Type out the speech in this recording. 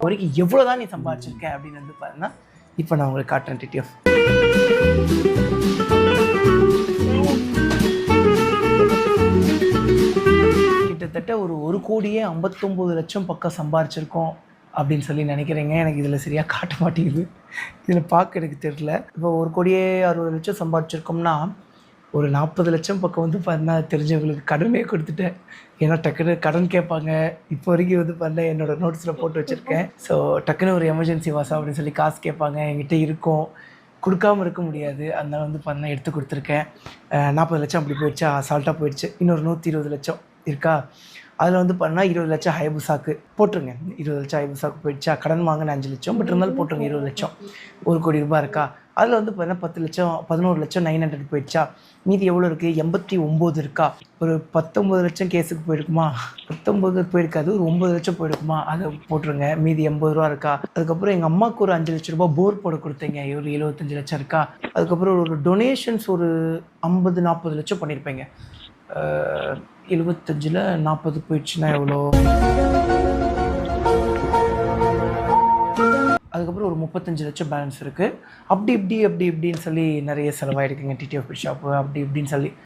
வரைக்கும் எவ்வளோ தான் நீ சம்பாதிச்சிருக்க அப்படின்னு வந்து பாருன்னா இப்போ நான் உங்களுக்கு காட்டுறேன் டிடிஎஃப். கிட்டத்தட்ட ஒரு 1,59,00,000 பக்கம் சம்பாரிச்சிருக்கோம் அப்படின்னு சொல்லி நினைக்கிறேங்க. எனக்கு இதில் சரியாக காட்ட மாட்டேங்குது, இதில் பார்க்க எனக்கு தெரில. இப்போ 1,60,00,000 சம்பாதிச்சிருக்கோம்னா ஒரு 40,00,000 பக்கம் வந்து பார்த்தீங்கன்னா தெரிஞ்சவங்களுக்கு கடனே கொடுத்துட்டேன். ஏன்னா டக்குன்னு கடன் கேட்பாங்க. இப்போ வரைக்கும் வந்து பார்த்தீங்கன்னா என்னோடய நோட்ஸில் போட்டு வச்சுருக்கேன். ஸோ டக்குன்னு ஒரு எமர்ஜென்சி வாசம் அப்படின்னு சொல்லி காசு கேட்பாங்க. என்கிட்ட இருக்கும், கொடுக்காமல் இருக்க முடியாது. அதனால் வந்து பார்த்தீங்கன்னா எடுத்து கொடுத்துருக்கேன். 40,00,000 அப்படி போயிடுச்சா, அசால்ட்டாக போயிடுச்சு. இன்னொரு 120,00,000 இருக்கா, அதில் வந்து பார்த்தீங்கன்னா 20,00,000 ஹைபுசாக்கு போட்டுருங்க. 20,00,000 ஹைபுசாக்கு போயிடுச்சா, கடன் வாங்கின 5,00,000 பட் இருந்தாலும் போட்டுருங்க 20,00,000. 1,00,00,000 இருக்கா, அதில் வந்து பார்த்தீங்கன்னா 10,00,000 11,900 போயிடுச்சா, மீதி எவ்வளோ இருக்குது, 89 இருக்கா. ஒரு 19,00,000 கேஸுக்கு போயிருக்குமா, 19 போயிருக்காது, ஒரு 9,00,000 போயிருக்குமா, அதை போட்டுருங்க. மீதி 80 ரூபா இருக்கா. அதுக்கப்புறம் எங்கள் அம்மாவுக்கு ஒரு 5,00,000 ரூபா போர் போட கொடுத்தீங்க, ஒரு 75,00,000 இருக்கா. அதுக்கப்புறம் ஒரு டொனேஷன்ஸ் ஒரு 50-40,00,000 பண்ணியிருப்பேங்க. 75ல் 40 போயிடுச்சுன்னா எவ்வளோ, அதுக்கப்புறம் ஒரு 35,00,000 பேலன்ஸ் இருக்குது. அப்படி இப்படின்னு சொல்லி நிறைய செலவாயிடுக்குங்க. டிடிஎஃப் ஷாப்பு அப்படி இப்படின்னு சொல்லி